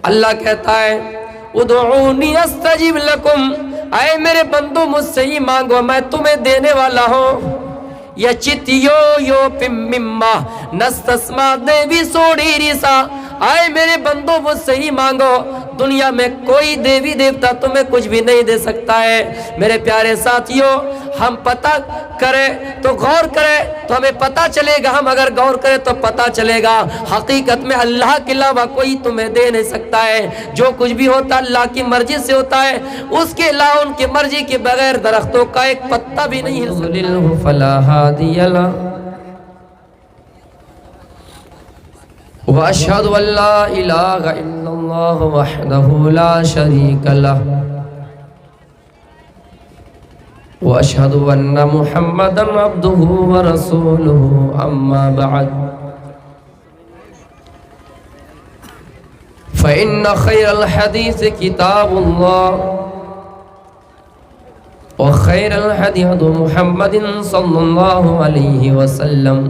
اللہ کہتا ہے ادعونی استجب لکم، اے میرے بندو مجھ سے ہی مانگو میں تمہیں دینے والا ہوں. یچتیو یو پمما نستسما دیوی سوڑی ریسا، آئے میرے بندو مجھ سے ہی مانگو، دنیا میں کوئی دیوی دیوتا تمہیں کچھ بھی نہیں دے سکتا ہے. میرے پیارے ساتھیوں، ہم پتہ کریں تو غور کریں تو ہمیں پتہ چلے گا، ہم اگر غور کریں تو پتہ چلے گا حقیقت میں اللہ کے علاوہ کوئی تمہیں دے نہیں سکتا ہے. جو کچھ بھی ہوتا اللہ کی مرضی سے ہوتا ہے، اس کے علاوہ ان کی مرضی کے بغیر درختوں کا ایک پتا بھی نہیں ہل فلا ہادی لہ واشہد ان لا الہ الا اللہ وحدہ لا شریک لہ واشہد ان محمدا عبدہ ورسولہ اما بعد فإن خير الحديث كتاب الله وخير الهدي هدي محمد صلى الله عليه وسلم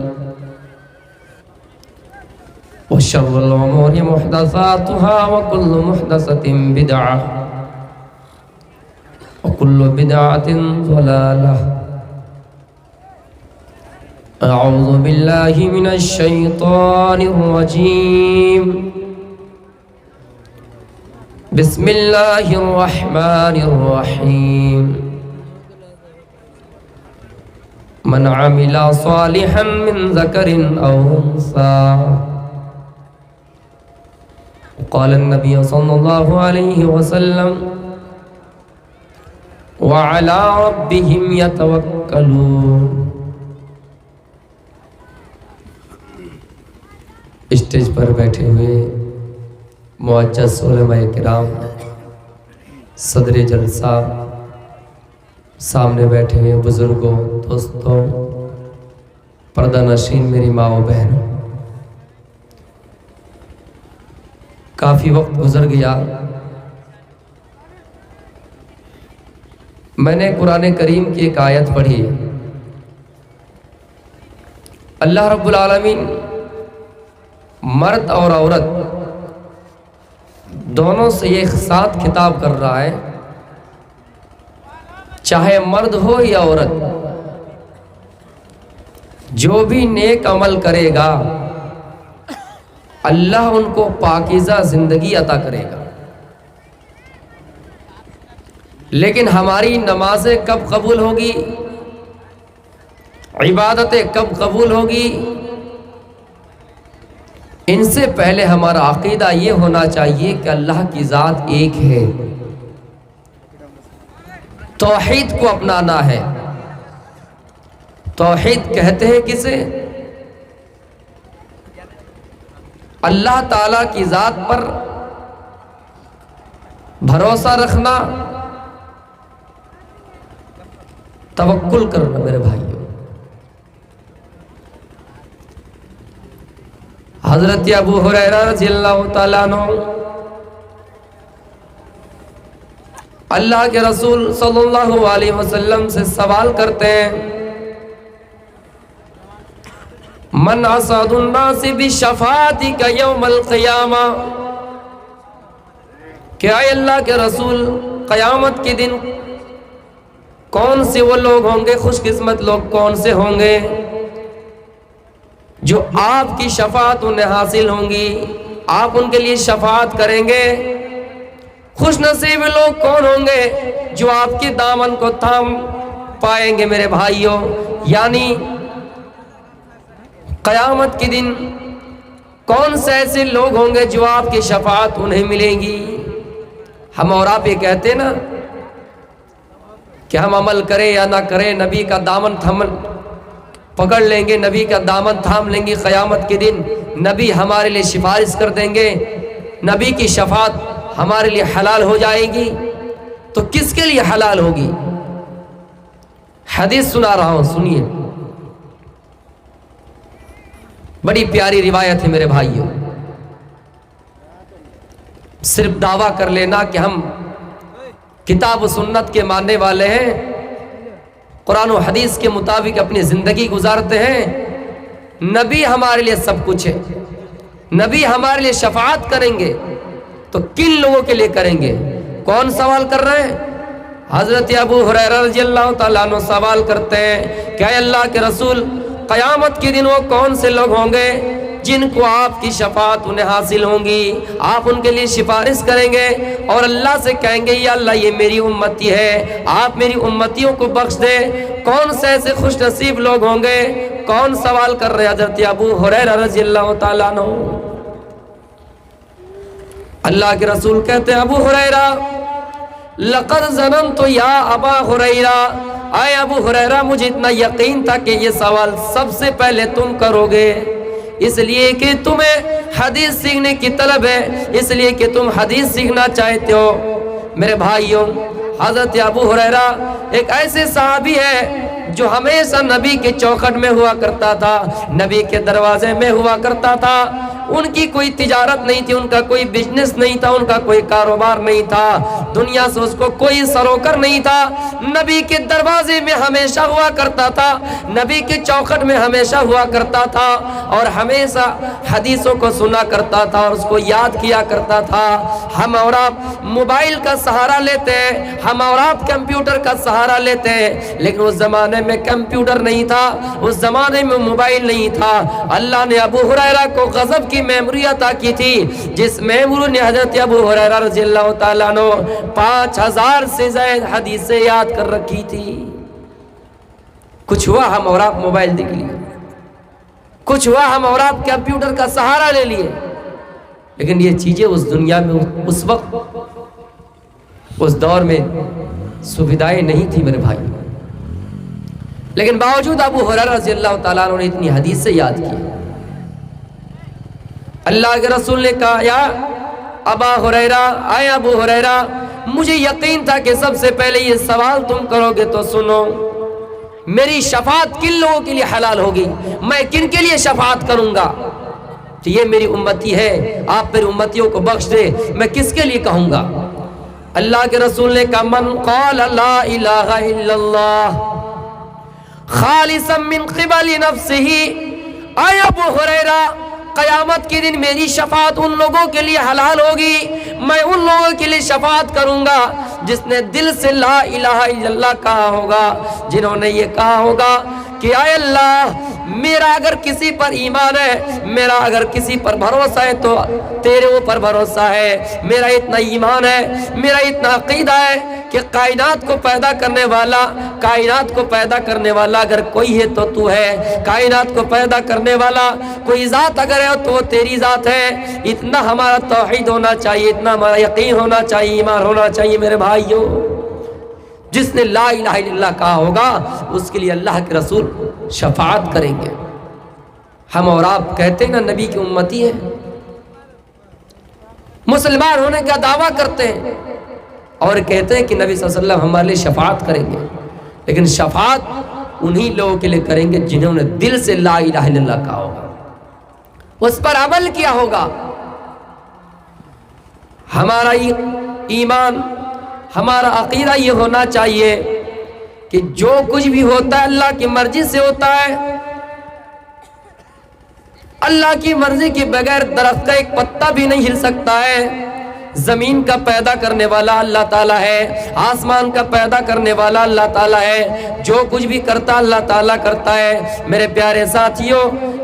وشر الأمور محدثاتها وكل محدثة بدعة وكل بدعة ضلالة. أعوذ بالله من الشيطان الرجيم. بسم اللہ الرحمن الرحیم. من عمل صالحا من ذکر او انثى قال النبی صلی اللہ علیہ وسلم وعلى ربهم يتوکلون. اسٹیج پر بیٹھے ہوئے معزز علماء کرام، صدر جلسہ، سامنے بیٹھے ہوئے بزرگوں، دوستوں، پردہ نشین میری ماں و بہنوں، کافی وقت گزر گیا. میں نے قرآن کریم کی ایک آیت پڑھی. اللہ رب العالمین مرد اور عورت دونوں سے ایک ساتھ خطاب کر رہا ہے، چاہے مرد ہو یا عورت، جو بھی نیک عمل کرے گا اللہ ان کو پاکیزہ زندگی عطا کرے گا. لیکن ہماری نمازیں کب قبول ہوگی، عبادتیں کب قبول ہوگی، ان سے پہلے ہمارا عقیدہ یہ ہونا چاہیے کہ اللہ کی ذات ایک ہے. توحید کو اپنانا ہے. توحید کہتے ہیں کسے؟ اللہ تعالیٰ کی ذات پر بھروسہ رکھنا، توکل کرنا. میرے بھائیوں، حضرت ابو ہریرہ رضی اللہ تعالیٰ عنہ اللہ کے رسول صلی اللہ علیہ وسلم سے سوال کرتے ہیں، من اسعد الناس بشفاعتک یوم القیامہ، کہ اے اللہ کے رسول قیامت کے دن کون سے وہ لوگ ہوں گے، خوش قسمت لوگ کون سے ہوں گے جو آپ کی شفاعت انہیں حاصل ہوں گی، آپ ان کے لیے شفاعت کریں گے. خوش نصیب لوگ کون ہوں گے جو آپ کے دامن کو تھام پائیں گے. میرے بھائیوں، یعنی قیامت کے دن کون سے ایسے لوگ ہوں گے جو آپ کی شفاعت انہیں ملے گی. ہم اور آپ یہ کہتے ہیں نا کہ ہم عمل کریں یا نہ کریں، نبی کا دامن پکڑ لیں گے، نبی کا دامن تھام لیں گے. قیامت کے دن نبی ہمارے لیے سفارش کر دیں گے، نبی کی شفاعت ہمارے لیے حلال ہو جائے گی. تو کس کے لیے حلال ہوگی؟ حدیث سنا رہا ہوں، سنیے. بڑی پیاری روایت ہے میرے بھائیوں. صرف دعویٰ کر لینا کہ ہم کتاب و سنت کے ماننے والے ہیں، قرآن و حدیث کے مطابق اپنی زندگی گزارتے ہیں، نبی ہمارے لیے سب کچھ ہے، نبی ہمارے لیے شفاعت کریں گے، تو تو کن لوگوں کے لیے کریں گے؟ کون سوال کر رہے ہیں؟ حضرت ابو ہریرہ رضی اللہ تعالیٰ عنہ سوال کرتے ہیں کہ اے اللہ کے رسول، قیامت کے دن وہ کون سے لوگ ہوں گے جن کو آپ کی شفاعت انہیں حاصل ہوں گی، آپ ان کے لیے سفارش کریں گے اور اللہ سے کہیں گے یا اللہ یہ میری امتی ہے، آپ میری امتیوں کو بخش دے؟ کون سے ایسے خوش نصیب لوگ ہوں گے؟ کون سوال کر رہے؟ حضرت ابو ہریرہ رضی اللہ تعالیٰ عنہ۔ اللہ کے رسول کہتے ہیں ابو ہریرہ لقد ظننت یا ابا ہریرہ، اے ابو ہریرہ مجھے اتنا یقین تھا کہ یہ سوال سب سے پہلے تم کرو گے، اس لیے کہ تمہیں حدیث سیکھنے کی طلب ہے، اس لیے کہ تم حدیث سیکھنا چاہتے ہو۔ میرے بھائیوں، حضرت ابو ہریرہ ایک ایسے صحابی ہے جو ہمیشہ نبی کے چوکھٹ میں ہوا کرتا تھا، نبی کے دروازے میں ہوا کرتا تھا۔ ان کی کوئی تجارت نہیں تھی، ان کا کوئی بزنس نہیں تھا، ان کا کوئی کاروبار نہیں تھا، دنیا سے اس کو کوئی سروکر نہیں تھا، نبی کے دروازے میں ہمیشہ ہوا کرتا تھا، نبی کے چوکھٹ میں ہمیشہ ہوا کرتا تھا اور ہمیشہ حدیثوں کو سنا کرتا تھا اور اس کو یاد کیا کرتا تھا۔ ہم اور آپ موبائل کا سہارا لیتے ہیں، ہم اور آپ کمپیوٹر کا سہارا لیتے ہیں، لیکن اس زمانے میں کمپیوٹر نہیں تھا، اس زمانے میں موبائل نہیں تھا۔ اللہ نے ابو ہریرہ کو غضب کی میموری عطا کی تھی، جس میموری نے حضرت ابو ہریرہ رضی اللہ تعالیٰ عنہ 5000 سے زائد حدیثیں یاد کر رکھی تھی۔ کچھ ہوا ہم اور آپ موبائل دیکھ لیے، کچھ ہوا ہم اور آپ کمپیوٹر کا سہارا لے لیے، لیکن یہ چیزیں اس دنیا میں اس وقت اس دور میں سویدھائیں نہیں تھی میرے بھائی، لیکن باوجود ابو ہریرہ رضی اللہ تعالیٰ عنہ نے اتنی حدیثیں یاد کی۔ اللہ کے رسول نے کہا یا ابا ہریرہ، اے ابو ہریرہ مجھے یقین تھا کہ سب سے پہلے یہ سوال تم کرو گے، تو سنو، میری شفاعت کن لوگوں کے لیے حلال ہوگی، میں کن کے لیے شفاعت کروں گا؟ تو یہ میری امتی ہے، آپ میری امتیوں کو بخش دے، میں کس کے لیے کہوں گا؟ اللہ کے رسول نے کہا من قال لا الہ الا اللہ خالصا من قبل نفسہ، اے ابو ہریرہ قیامت کے دن میری شفاعت ان لوگوں کے لیے حلال ہوگی، میں ان لوگوں کے لیے شفاعت کروں گا جس نے دل سے لا الہ الا اللہ کہا ہوگا، جنہوں نے یہ کہا ہوگا کہ اے اللہ میرا اگر کسی پر ایمان ہے، میرا اگر کسی پر بھروسہ ہے تو تیرے اوپر بھروسہ ہے، میرا اتنا ایمان ہے، میرا اتنا عقیدہ ہے کہ کائنات کو پیدا کرنے والا، کائنات کو پیدا کرنے والا اگر کوئی ہے تو تو ہے، کائنات کو پیدا کرنے والا کوئی ذات اگر ہے تو وہ تیری ذات ہے۔ اتنا ہمارا توحید ہونا چاہیے، اتنا ہمارا یقین ہونا چاہیے، ایمان ہونا چاہیے میرے بھائیوں۔ جس نے لا الہ الا اللہ کہا ہوگا اس کے لیے اللہ کے رسول شفاعت کریں گے۔ ہم اور آپ کہتے ہیں نا نبی کی امتی ہے، مسلمان ہونے کا دعویٰ کرتے ہیں اور کہتے ہیں کہ نبی صلی اللہ علیہ وسلم ہمارے لیے شفاعت کریں گے، لیکن شفاعت انہی لوگوں کے لیے کریں گے جنہوں نے دل سے لا الہ الا اللہ کہا ہوگا، اس پر عمل کیا ہوگا۔ ہمارا ایمان، ہمارا عقیدہ یہ ہونا چاہیے کہ جو کچھ بھی ہوتا ہے اللہ کی مرضی سے ہوتا ہے، اللہ کی مرضی کے بغیر درخت کا ایک پتا بھی نہیں ہل سکتا ہے۔ زمین کا پیدا کرنے والا اللہ تعالیٰ ہے، آسمان کا پیدا کرنے والا اللہ تعالیٰ ہے، جو کچھ بھی کرتا اللہ تعالیٰ کرتا ہے۔ میرے پیارے ساتھیوں،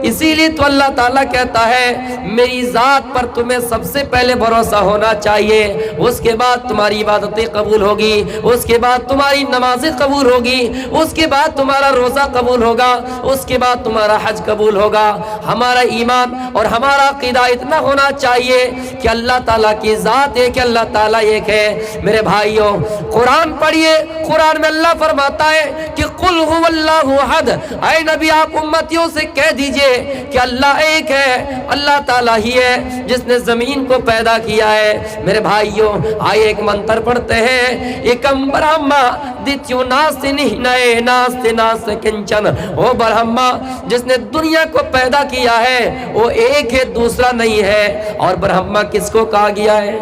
اسی لیے تو اللہ تعالیٰ کہتا ہے میری ذات پر تمہیں سب سے پہلے بھروسہ ہونا چاہیے، اس کے بعد تمہاری عبادتیں قبول ہوگی، اس کے بعد تمہاری نمازیں قبول ہوگی، اس کے بعد تمہارا روزہ قبول ہوگا، اس کے بعد تمہارا حج قبول ہوگا۔ ہمارا ایمان اور ہمارا عقیدہ اتنا ہونا چاہیے کہ اللہ تعالیٰ کی ذات ایک ہے، اللہ تعالیٰ ایک ہے۔ میرے بھائیوں، قرآن پڑھیے، قرآن میں اللہ فرماتا ہے کہ قل هو اللہ احد، اے نبی آپ امتیوں سے کہہ دیجئے کہ اللہ ایک ہے، اللہ تعالیٰ ہی ہے جس نے زمین کو پیدا کیا ہے۔ میرے بھائیوں، آئے ایک منتر پڑھتے ہیں، ایکم برہما دتیو ناستی نئے ناستے ناستے کنچن، وہ برہما جس نے دنیا کو پیدا کیا ہے وہ ایک ہے، دوسرا نہیں ہے۔ اور برہما کس کو کہا گیا ہے؟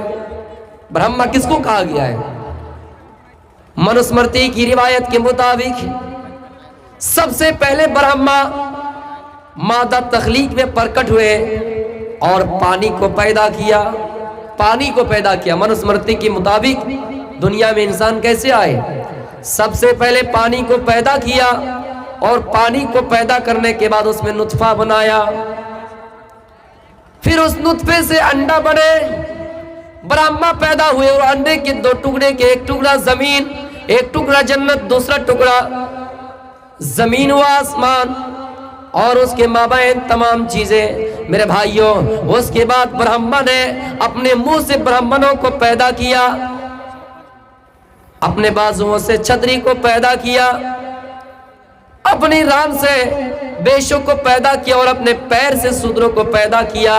برہما کس کو کہا گیا ہے؟ منوسمرتی کی روایت کے مطابق سب سے پہلے برہما مادہ تخلیق میں پرکٹ ہوئے اور پانی کو پیدا کیا، پانی کو پیدا کیا۔ منوسمرتی کے مطابق دنیا میں انسان کیسے آئے؟ سب سے پہلے پانی کو پیدا کیا، اور پانی کو پیدا کرنے کے بعد اس میں نطفہ بنایا، پھر اس نطفے سے انڈا بنے، برہما پیدا ہوئے، اور انڈے کے دو ٹکڑے کے ایک ٹکڑا زمین، ایک ٹکڑا جنت، دوسرا ٹکڑا زمین و آسمان، اور اس کے مابین تمام چیزیں۔ میرے بھائیوں، اس کے بعد برہما نے اپنے منہ سے برہمنوں کو پیدا کیا، اپنے بازوؤں سے چھتری کو پیدا کیا، اپنی ران سے بیشوں کو پیدا کیا، اور اپنے پیر سے سودروں کو پیدا کیا۔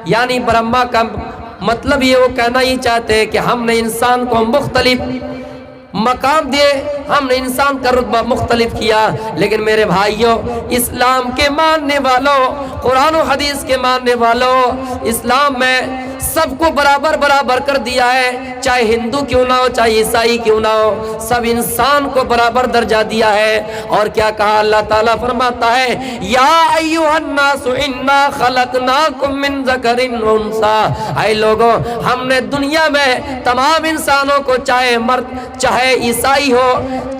یعنی برہما کا مطلب یہ وہ کہنا ہی چاہتے ہیں کہ ہم نے انسان کو مختلف مقام دیے، ہم نے انسان کا رتبہ مختلف کیا، لیکن میرے بھائیوں، اسلام کے ماننے والوں، قرآن و حدیث کے ماننے والوں، اسلام میں سب کو برابر برابر کر دیا ہے، چاہے ہندو کیوں نہ ہو، چاہے عیسائی کیوں نہ ہو، سب انسان کو برابر درجہ دیا ہے۔ اور کیا کہا اللہ تعالیٰ؟ فرماتا ہے یا ایھا الناس انا خلقناکم من ذکر و انثی، اے لوگوں، ہم نے دنیا میں تمام انسانوں کو، چاہے مرد، چاہے عیسائی ہو،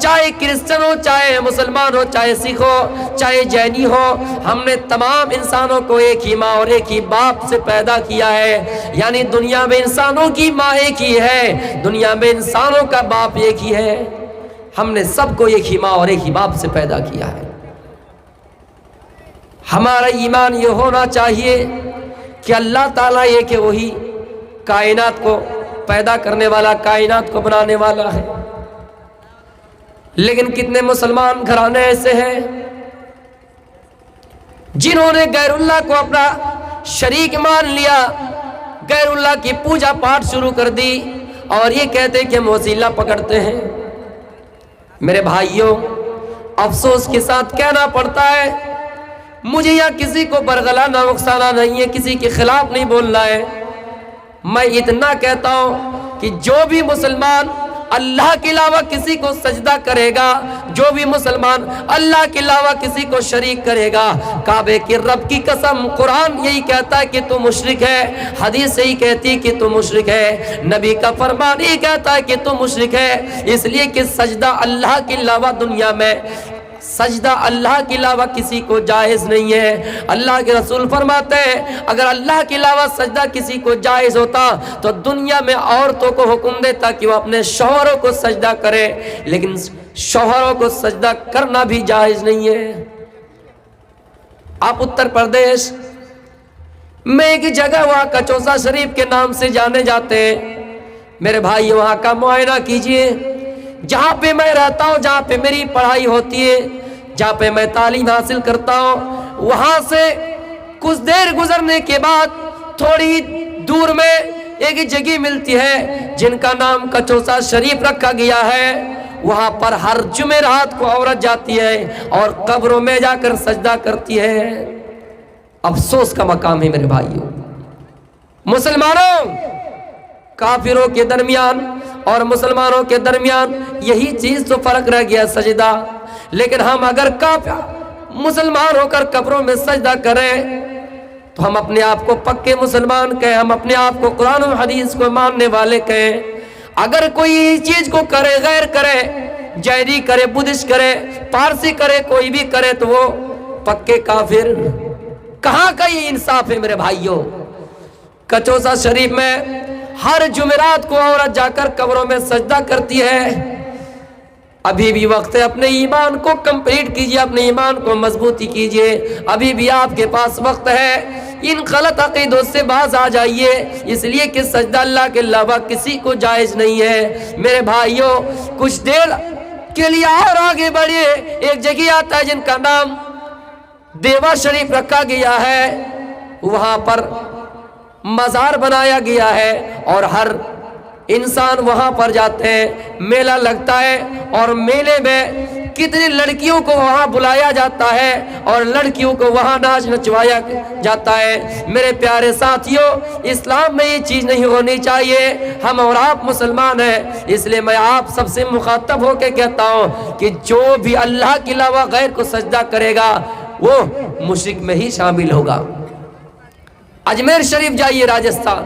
چاہے کرسچن ہو، چاہے مسلمان ہو، چاہے سکھ ہو، چاہے جینی ہو، ہم نے تمام انسانوں کو ایک ہی ماں اور ایک ہی باپ سے پیدا کیا ہے۔ یعنی دنیا میں انسانوں کی ماں ایک ہی ہے، دنیا میں انسانوں کا باپ ایک ہی ہے، ہم نے سب کو ایک ہی ماں اور ایک ہی باپ سے پیدا کیا ہے۔ ہمارا ایمان یہ ہونا چاہیے کہ اللہ تعالیٰ یہ کہ وہی کائنات کو پیدا کرنے والا، کائنات کو بنانے والا ہے۔ لیکن کتنے مسلمان گھرانے ایسے ہیں جنہوں نے غیر اللہ کو اپنا شریک مان لیا، غیر اللہ کی پوجا پاٹ شروع کر دی، اور یہ کہتے کہ ہم وسیلہ پکڑتے ہیں۔ میرے بھائیوں، افسوس کے ساتھ کہنا پڑتا ہے، مجھے یہاں کسی کو برگلانا نقصانہ نہیں ہے، کسی کے خلاف نہیں بولنا ہے، میں اتنا کہتا ہوں کہ جو بھی مسلمان اللہ کے علاوہ کسی کو سجدہ کرے گا، جو بھی مسلمان اللہ کے علاوہ کسی کو شریک کرے گا، کعبے کے رب کی قسم، قرآن یہی کہتا ہے کہ تو مشرک ہے، حدیث یہی کہتی ہے کہ تو مشرک ہے، نبی کا فرمان یہی کہتا ہے کہ تو مشرک ہے، اس لیے کہ سجدہ اللہ کے علاوہ دنیا میں، سجدہ اللہ کے علاوہ کسی کو جائز نہیں ہے۔ اللہ کے رسول فرماتے ہیں اگر اللہ کے علاوہ سجدہ کسی کو جائز ہوتا تو دنیا میں عورتوں کو حکم دیتا کہ وہ اپنے شوہروں کو سجدہ کرے، لیکن شوہروں کو سجدہ کرنا بھی جائز نہیں ہے۔ آپ اتر پردیش میں ایک جگہ وہاں کچوسا شریف کے نام سے جانے جاتے ہیں، میرے بھائی وہاں کا معائنہ کیجئے، جہاں پہ میں رہتا ہوں، جہاں پہ میری پڑھائی ہوتی ہے، جہاں پہ میں تعلیم حاصل کرتا ہوں، وہاں سے کچھ دیر گزرنے کے بعد تھوڑی دور میں ایک جگہ ملتی ہے جن کا نام کچوسا شریف رکھا گیا ہے۔ وہاں پر ہر جمعرات کو عورت جاتی ہے اور قبروں میں جا کر سجدہ کرتی ہے۔ افسوس کا مقام ہے میرے بھائیوں، مسلمانوں، کافروں کے درمیان اور مسلمانوں کے درمیان یہی چیز تو فرق رہ گیا، سجدہ۔ لیکن ہم اگر مسلمان ہو کر قبروں میں سجدہ کریں تو ہم اپنے آپ کو پکے مسلمان کہیں، ہم اپنے آپ کو قرآن و حدیث کو ماننے والے کہیں۔ اگر کوئی چیز کو کرے، غیر کرے، جیری کرے، بدھسٹ کرے، پارسی کرے، کوئی بھی کرے تو وہ پکے کافر۔ کہاں کا یہ انصاف ہے میرے بھائیوں؟ کچوسا شریف میں ہر جمعرات کو عورت جا کر قبروں میں سجدہ کرتی ہے۔ ابھی بھی وقت ہے، اپنے ایمان کو کمپلیٹ کیجئے، اپنے ایمان کو مضبوطی کیجئے، ابھی بھی آپ کے پاس وقت ہے، ان غلط عقیدوں سے باز آ جائیے، اس لیے کہ سجدہ اللہ کے علاوہ کسی کو جائز نہیں ہے۔ میرے بھائیوں، کچھ دیر کے لیے اور آگے بڑھیے، ایک جگہ آتا ہے جن کا نام دیوا شریف رکھا گیا ہے، وہاں پر مزار بنایا گیا ہے اور ہر انسان وہاں پر جاتے ہیں، میلہ لگتا ہے اور میلے میں کتنی لڑکیوں کو وہاں بلایا جاتا ہے اور لڑکیوں کو وہاں ناچ نچوایا جاتا ہے۔ میرے پیارے ساتھیوں، اسلام میں یہ چیز نہیں ہونی چاہیے۔ ہم اور آپ مسلمان ہیں، اس لیے میں آپ سب سے مخاطب ہو کے کہتا ہوں کہ جو بھی اللہ کے علاوہ غیر کو سجدہ کرے گا وہ مشرک میں ہی شامل ہوگا۔ اجمیر شریف جائیے، راجستھان،